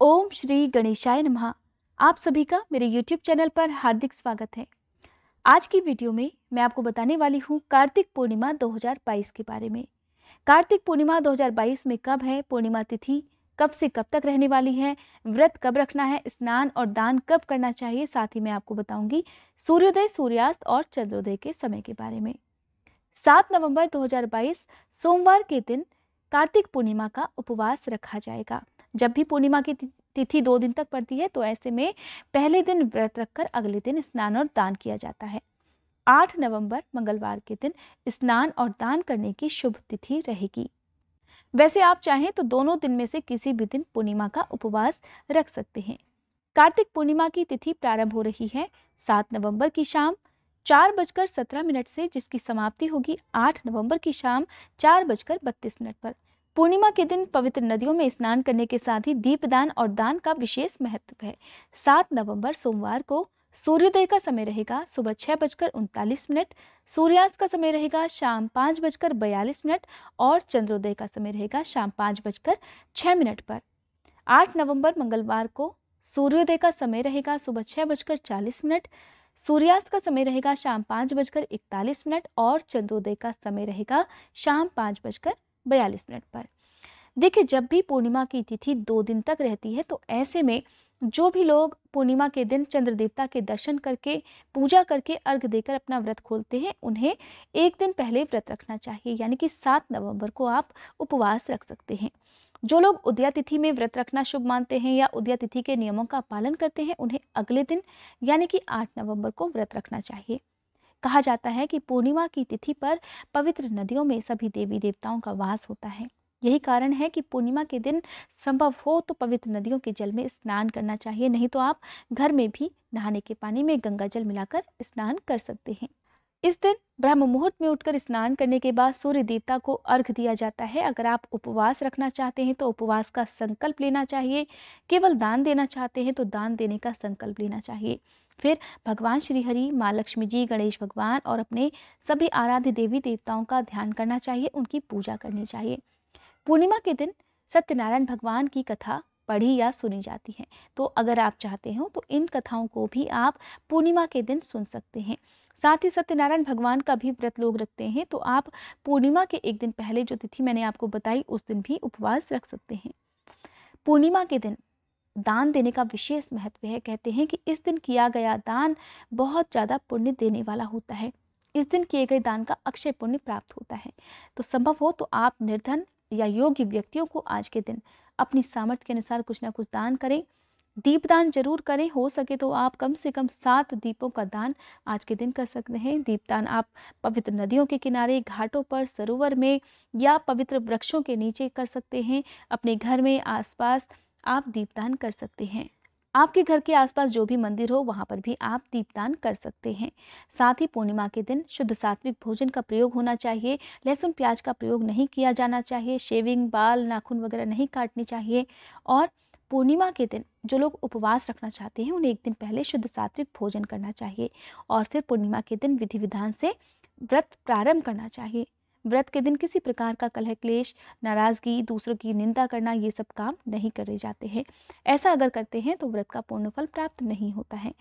ओम श्री गणेशाय नमः। आप सभी का मेरे YouTube चैनल पर हार्दिक स्वागत है। आज की वीडियो में मैं आपको बताने वाली हूँ कार्तिक पूर्णिमा 2022 के बारे में। कार्तिक पूर्णिमा 2022 में कब है, पूर्णिमा तिथि कब से कब तक रहने वाली है, व्रत कब रखना है, स्नान और दान कब करना चाहिए, साथ ही मैं आपको बताऊंगी सूर्योदय, सूर्यास्त और चंद्रोदय के समय के बारे में। 7 नवंबर 2022 सोमवार के दिन कार्तिक पूर्णिमा का उपवास रखा जाएगा। जब भी पूर्णिमा की तिथि 2 दिन तक पड़ती है तो ऐसे में पहले दिन व्रत रखकर अगले दिन स्नान और दान किया जाता है। 8 नवंबर मंगलवार के दिन स्नान और दान करने की शुभ तिथि रहेगी। वैसे आप चाहें तो दोनों दिन में से किसी भी दिन पूर्णिमा का उपवास रख सकते हैं। कार्तिक पूर्णिमा की तिथि प्रारंभ हो रही है 7 नवंबर की शाम 4:17 से, जिसकी समाप्ति होगी 8 नवंबर की शाम 4:32 पर। पूर्णिमा के दिन पवित्र नदियों में स्नान करने के साथ ही दीपदान और दान का विशेष महत्व है। 7 नवंबर सोमवार को सूर्योदय का समय रहेगा सुबह 6:39, सूर्यास्त का समय रहेगा शाम 5:42 और चंद्रोदय का समय रहेगा शाम 5:06 पर। 8 नवंबर मंगलवार को सूर्योदय का समय रहेगा सुबह 6:40, सूर्यास्त का समय रहेगा शाम 5:41 और चंद्रोदय का समय रहेगा शाम 5:42 पर। देखिए, जब भी पूर्णिमा की तिथि 2 दिन तक रहती है तो ऐसे में जो भी लोग पूर्णिमा के दिन चंद्र देवता के दर्शन करके, पूजा करके, अर्घ देकर अपना व्रत खोलते हैं, उन्हें एक दिन पहले व्रत रखना चाहिए, यानी कि 7 नवंबर को आप उपवास रख सकते हैं। जो लोग उदया तिथि में व्रत रखना शुभ मानते हैं या उदया तिथि के नियमों का पालन करते हैं, उन्हें अगले दिन यानी कि 8 नवंबर को व्रत रखना चाहिए। कहा जाता है कि पूर्णिमा की तिथि पर पवित्र नदियों में सभी देवी देवताओं का वास होता है। यही कारण है कि पूर्णिमा के दिन संभव हो तो पवित्र नदियों के जल में स्नान करना चाहिए, नहीं तो आप घर में भी नहाने के पानी में गंगा जल मिलाकर स्नान कर सकते हैं। इस दिन ब्रह्म मुहूर्त में उठकर स्नान करने के बाद सूर्य देवता को अर्घ दिया जाता है। अगर आप उपवास रखना चाहते हैं तो उपवास का संकल्प लेना चाहिए। केवल दान देना चाहते हैं तो दान देने का संकल्प लेना चाहिए। फिर भगवान श्री हरि, माँ लक्ष्मी जी, गणेश भगवान और अपने सभी आराध्य देवी देवताओं का ध्यान करना चाहिए, उनकी पूजा करनी चाहिए। पूर्णिमा के दिन सत्यनारायण भगवान की कथा पढ़ी या सुनी जाती है, तो अगर आप चाहते हो तो इन कथाओं को भी आप पूर्णिमा के दिन सुन सकते हैं। साथ ही सत्यनारायण भगवान का भी व्रत लोग रखते हैं, तो आप पूर्णिमा के एक दिन पहले जो तिथि मैंने आपको बताई उस दिन भी उपवास रख सकते हैं। पूर्णिमा के दिन दान देने का विशेष महत्व है। कहते हैं कि इस दिन किया गया दान बहुत ज़्यादा पुण्य देने वाला होता है। इस दिन किए गए दान का अक्षय पुण्य प्राप्त होता है। तो संभव हो तो आप निर्धन या योग्य व्यक्तियों को आज के दिन अपनी सामर्थ्य के अनुसार कुछ ना कुछ दान करें। दीपदान जरूर करें। हो सके तो आप कम से कम 7 दीपों का दान आज के दिन कर सकते हैं। दीपदान आप पवित्र नदियों के किनारे, घाटों पर, सरोवर में या पवित्र वृक्षों के नीचे कर सकते हैं। अपने घर में आसपास आप दीपदान कर सकते हैं। आपके घर के आसपास जो भी मंदिर हो वहां पर भी आप दीपदान कर सकते हैं। साथ ही पूर्णिमा के दिन शुद्ध सात्विक भोजन का प्रयोग होना चाहिए। लहसुन प्याज का प्रयोग नहीं किया जाना चाहिए। शेविंग, बाल, नाखून वगैरह नहीं काटनी चाहिए। और पूर्णिमा के दिन जो लोग उपवास रखना चाहते हैं उन्हें एक दिन पहले शुद्ध सात्विक भोजन करना चाहिए और फिर पूर्णिमा के दिन विधि विधान से व्रत प्रारंभ करना चाहिए। व्रत के दिन किसी प्रकार का कलह क्लेश, नाराजगी, दूसरों की निंदा करना, ये सब काम नहीं करे जाते हैं। ऐसा अगर करते हैं तो व्रत का पूर्ण फल प्राप्त नहीं होता है।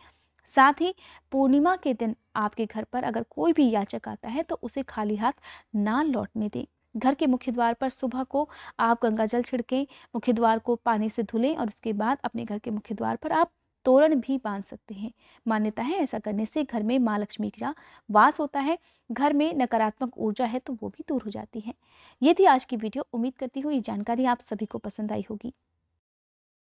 साथ ही पूर्णिमा के दिन आपके घर पर अगर कोई भी याचक आता है तो उसे खाली हाथ ना लौटने दें। घर के मुख्य द्वार पर सुबह को आप गंगा जल छिड़कें, मुख्य द्वार को पानी से धुलें और उसके बाद अपने घर के मुख्य द्वार पर आप तोरण भी बांध सकते हैं। मान्यता है ऐसा करने से घर में माँ लक्ष्मी का वास होता है, घर में नकारात्मक ऊर्जा है तो वो भी दूर हो जाती है। ये थी आज की वीडियो। उम्मीद करती हूँ ये जानकारी आप सभी को पसंद आई होगी।